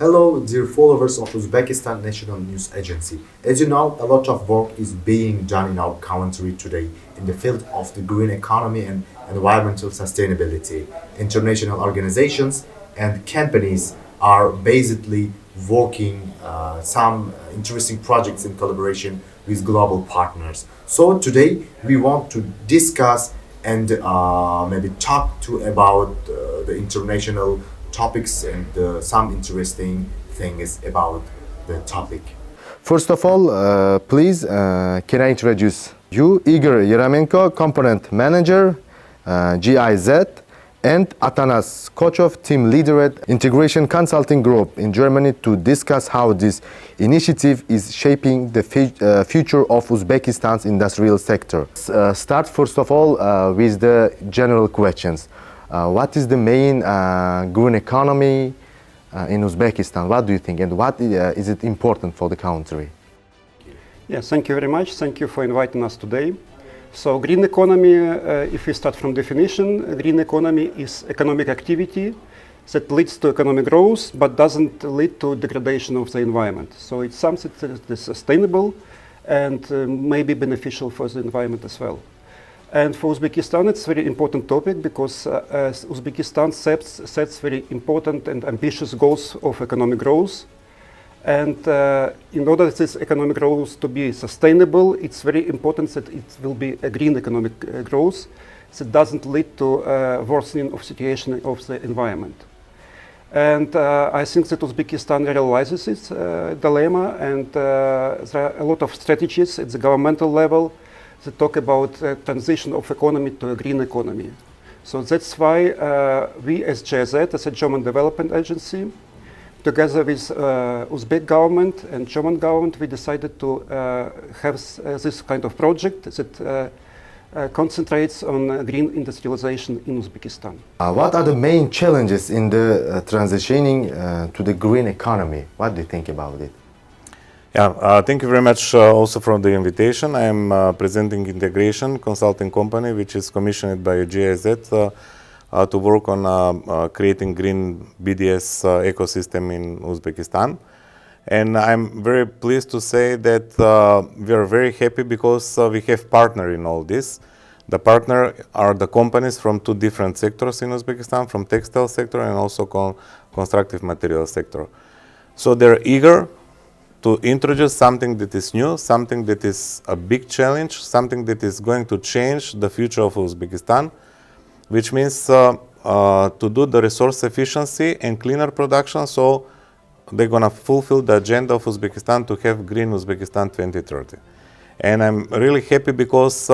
Hello, dear followers of Uzbekistan National News Agency. As you know, a lot of work is being done in our country today in the field of the green economy and environmental sustainability. International organizations and companies are basically working some interesting projects in collaboration with global partners. So today we want to discuss and maybe talk to about the international topics and some interesting things about the topic. First of all, please, can I introduce you, Igor Yeramenko, Component Manager, GIZ, and Atanas Kochov, Team Leader at Integration Consulting Group in Germany to discuss how this initiative is shaping the future of Uzbekistan's industrial sector. Start first of all with the general questions. What is the main green economy in Uzbekistan? What do you think, and what is it important for the country? Yes, thank you very much. Thank you for inviting us today. So green economy, if we start from definition, green economy is economic activity that leads to economic growth but doesn't lead to degradation of the environment. So it's something that is sustainable and may be beneficial for the environment as well. And for Uzbekistan, it's a very important topic because Uzbekistan sets very important and ambitious goals of economic growth. And in order for this economic growth to be sustainable, it's very important that it will be a green economic growth that doesn't lead to worsening of situation of the environment. And I think that Uzbekistan realizes this dilemma, and there are a lot of strategies at the governmental level that talk about transition of economy to a green economy. So that's why we as GIZ, as a German development agency, together with Uzbek government and German government, we decided to have this kind of project that concentrates on green industrialization in Uzbekistan. What are the main challenges in the transitioning to the green economy? What do you think about it? Yeah, thank you very much also for the invitation. I am presenting Integration Consulting Company, which is commissioned by GIZ to work on creating green BDS ecosystem in Uzbekistan. And I'm very pleased to say that we are very happy because we have partner in all this. The partner are the companies from two different sectors in Uzbekistan, from textile sector and also constructive material sector. So they're eager to introduce something that is new, something that is a big challenge, something that is going to change the future of Uzbekistan, which means to do the resource efficiency and cleaner production, so they're going to fulfill the agenda of Uzbekistan to have Green Uzbekistan 2030. And I'm really happy because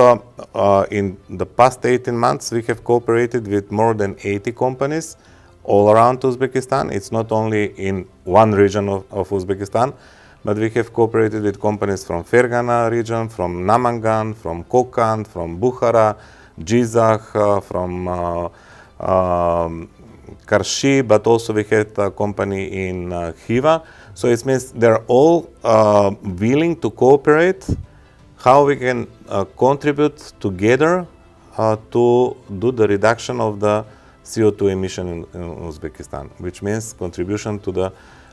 in the past 18 months we have cooperated with more than 80 companies all around Uzbekistan. It's not only in one region of Uzbekistan, but we have cooperated with companies from Fergana region, from Namangan, from Kokand, from Bukhara, Jizakh, from Karshi, but also we had a company in Khiva. So it means they're all willing to cooperate, how we can contribute together to do the reduction of the CO2 emission in Uzbekistan, which means contribution to the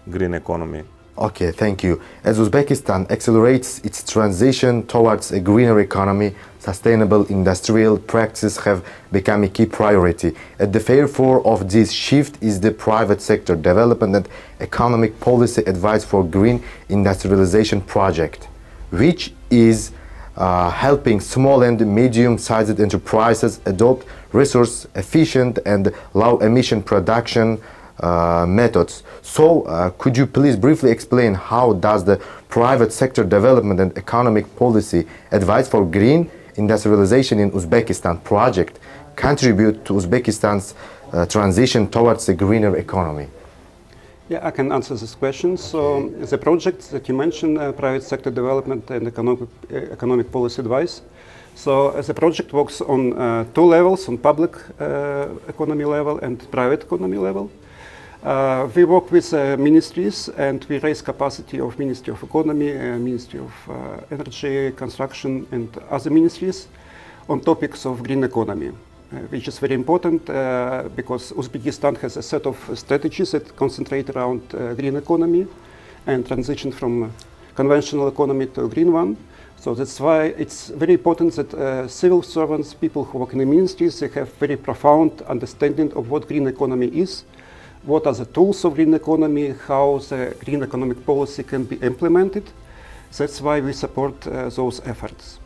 green economy. Okay, thank you. As Uzbekistan accelerates its transition towards a greener economy, sustainable industrial practices have become a key priority. At the forefront of this shift is the private sector development and economic policy advice for green industrialization project, which is helping small and medium-sized enterprises adopt resource-efficient and low-emission production methods. So, could you please briefly explain how does the private sector development and economic policy advice for green industrialization in Uzbekistan project contribute to Uzbekistan's transition towards a greener economy? Yeah, I can answer this question. So the project that you mentioned, private sector development and economic policy advice. So the project works on two levels, on public economy level and private economy level. We work with ministries and we raise capacity of Ministry of Economy, Ministry of Energy, Construction and other ministries on topics of green economy. which is very important because Uzbekistan has a set of strategies that concentrate around green economy and transition from conventional economy to a green one. So that's why it's very important that civil servants, people who work in the ministries, they have very profound understanding of what green economy is, what are the tools of green economy, how the green economic policy can be implemented. That's why we support those efforts.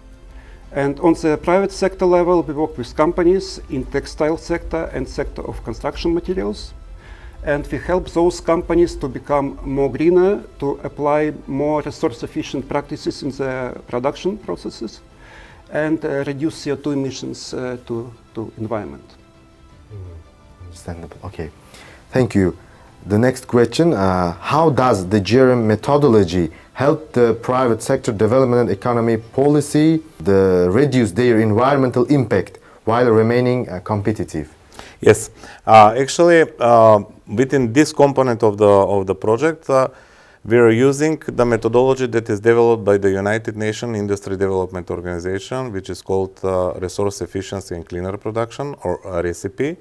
And on the private sector level, we work with companies in textile sector and sector of construction materials. And we help those companies to become more greener, to apply more resource-efficient practices in the production processes, and reduce CO2 emissions to environment. Understandable. Okay. Thank you. The next question, how does the GRM methodology help the private sector development and economy policy to reduce their environmental impact while remaining competitive? Yes, actually, within this component of the project, we are using the methodology that is developed by the United Nations Industry Development Organization, which is called Resource Efficiency and Cleaner Production, or RECP.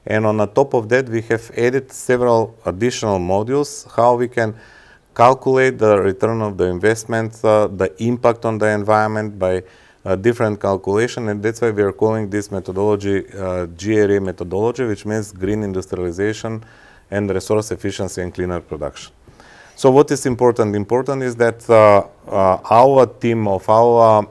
And on the top of that, we have added several additional modules, how we can calculate the return of the investment, the impact on the environment by different calculation, and that's why we are calling this methodology GRE methodology, which means green industrialization and resource efficiency and cleaner production. So what is important? Important is that our team of our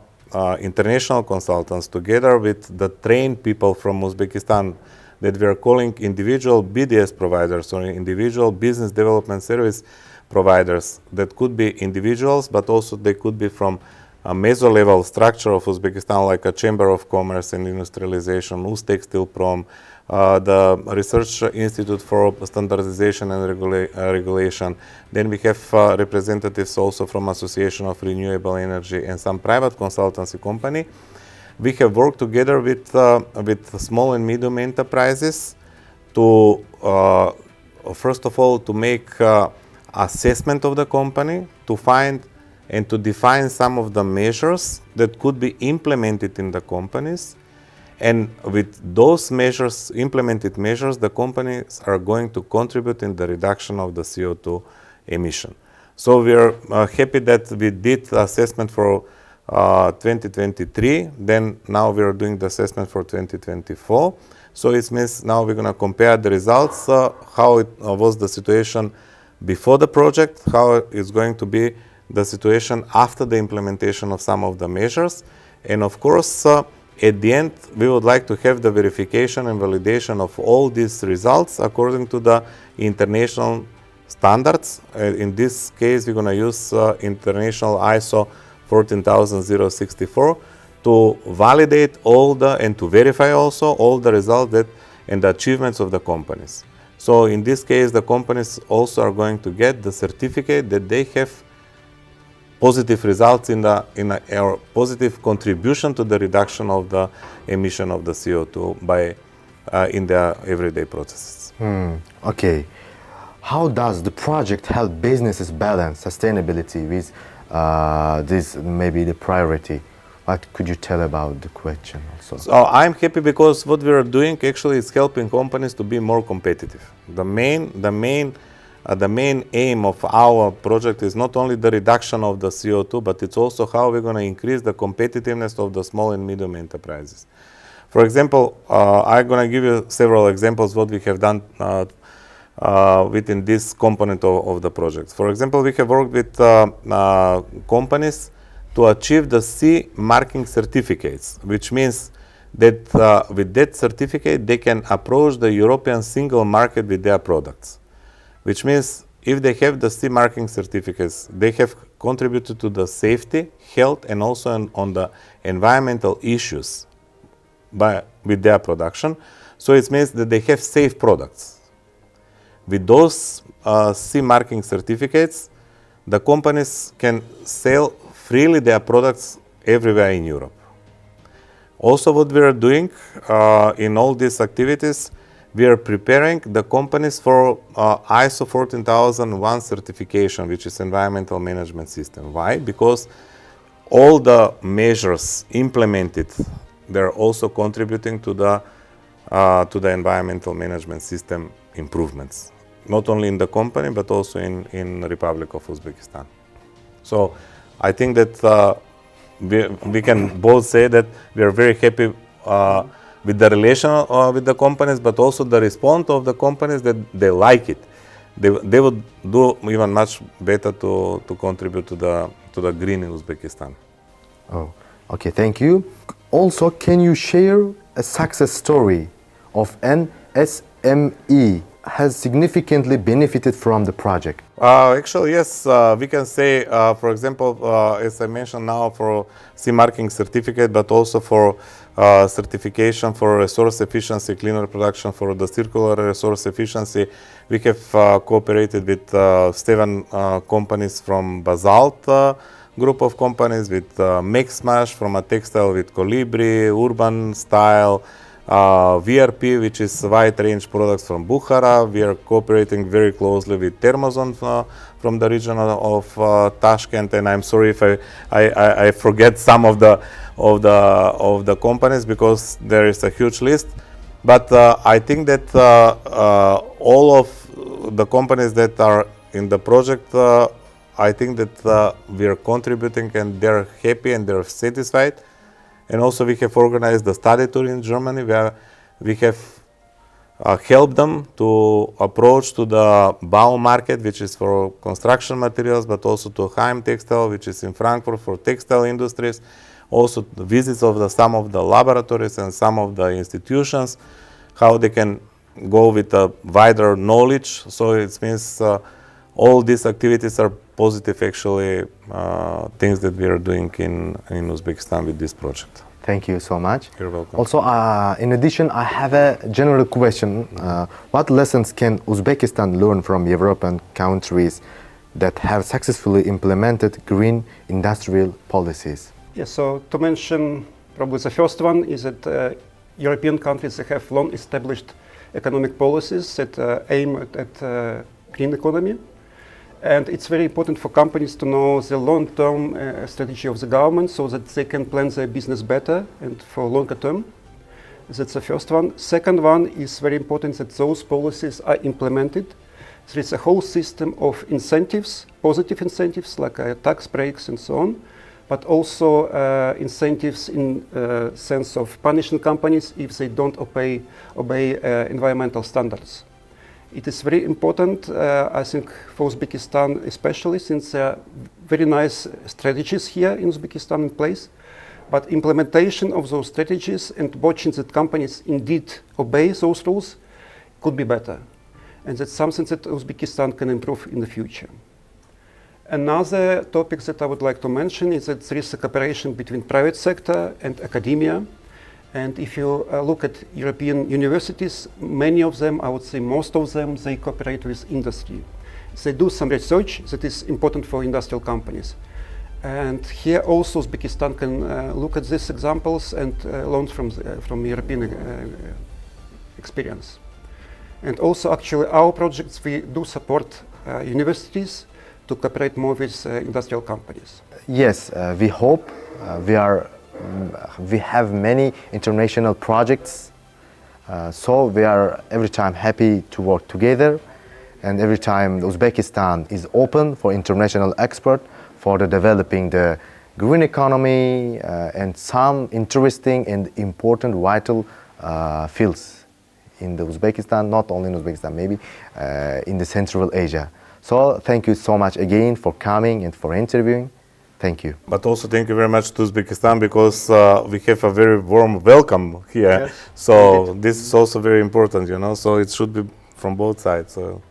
international consultants, together with the trained people from Uzbekistan that we are calling individual BDS providers or individual business development service providers, that could be individuals, but also they could be from a meso-level structure of Uzbekistan, like a Chamber of Commerce and Industrialization, Uztextilprom, the Research Institute for Standardization and Regulation. Then we have representatives also from Association of Renewable Energy and some private consultancy company. We have worked together with small and medium enterprises to, first of all, to make assessment of the company, to find and to define some of the measures that could be implemented in the companies. And with those measures, implemented measures, the companies are going to contribute in the reduction of the CO2 emission. So we are happy that we did assessment for 2023, then now we are doing the assessment for 2024. So it means now we're going to compare the results, how it was the situation before the project, how it's going to be the situation after the implementation of some of the measures. And of course, at the end, we would like to have the verification and validation of all these results according to the international standards. In this case, we're going to use international ISO 14064 to validate all the and to verify also all the results that and the achievements of the companies. So in this case, the companies also are going to get the certificate that they have positive results in or positive contribution to the reduction of the emission of the CO2 by in their everyday processes. Okay. How does the project help businesses balance sustainability with this maybe the priority? What could you tell about the question also? So I'm happy because what we are doing actually is helping companies to be more competitive. The main aim of our project is not only the reduction of the CO2, but it's also how we're going to increase the competitiveness of the small and medium enterprises. For example, I'm going to give you several examples what we have done within this component of the project. For example, we have worked with companies to achieve the CE marking certificates, which means that with that certificate they can approach the European single market with their products. Which means if they have the CE marking certificates, they have contributed to the safety, health, and also on the environmental issues with their production. So it means that they have safe products. With those CE marking certificates, the companies can sell freely their products everywhere in Europe. Also, what we are doing in all these activities, we are preparing the companies for ISO 14001 certification, which is environmental management system. Why? Because all the measures implemented, they're also contributing to the to the environmental management system improvements, not only in the company but also in the Republic of Uzbekistan. So I think that we can both say that we are very happy with the relation with the companies, but also the response of the companies that they like it. They would do even much better to contribute to the green in Uzbekistan. Oh, okay, thank you. Also, can you share a success story of an SME has significantly benefited from the project? Actually, yes, we can say, for example, as I mentioned now, for CE marking certificate, but also for certification for resource efficiency, cleaner production, for the circular resource efficiency, we have cooperated with 7 companies from Basalt group of companies, with Make Smash from a textile, with Colibri, Urban Style, VRP, which is wide range products from Bukhara. We are cooperating very closely with Thermozone from the region of Tashkent, and I'm sorry if I forget some of the companies, because there is a huge list. But I think that all of the companies that are in the project, I think that we are contributing and they're happy and they're satisfied. And also we have organized the study tour in Germany, where we have helped them to approach to the BAU market, which is for construction materials, but also to Heim Textile, which is in Frankfurt for textile industries. Also the visits of some of the laboratories and some of the institutions, how they can go with a wider knowledge. So it means all these activities are positive, actually, things that we are doing in Uzbekistan with this project. Thank you so much. You're welcome. Also, in addition, I have a general question. What lessons can Uzbekistan learn from European countries that have successfully implemented green industrial policies? Yes, so to mention probably the first one is that European countries have long established economic policies that aim at green economy. And it's very important for companies to know the long-term strategy of the government, so that they can plan their business better and for longer term. That's the first one. Second one is very important that those policies are implemented. There is a whole system of incentives, positive incentives like tax breaks and so on, but also incentives in sense of punishing companies if they don't obey environmental standards. It is very important, I think, for Uzbekistan especially, since there are very nice strategies here in Uzbekistan in place, but implementation of those strategies and watching that companies indeed obey those rules could be better. And that's something that Uzbekistan can improve in the future. Another topic that I would like to mention is that there is a cooperation between private sector and academia. And if you look at European universities, many of them, I would say most of them, they cooperate with industry. They do some research that is important for industrial companies. And here also Uzbekistan can look at these examples and learn from European experience. And also actually our projects, we do support universities to cooperate more with industrial companies. Yes, we hope we have many international projects, so we are every time happy to work together, and every time Uzbekistan is open for international expert for the developing the green economy and some interesting and important vital fields in the Uzbekistan, not only in Uzbekistan, maybe in the Central Asia. So thank you so much again for coming and for interviewing. Thank you. But also thank you very much to Uzbekistan, because we have a very warm welcome here. Yes, so indeed. this is also very important, so it should be from both sides. So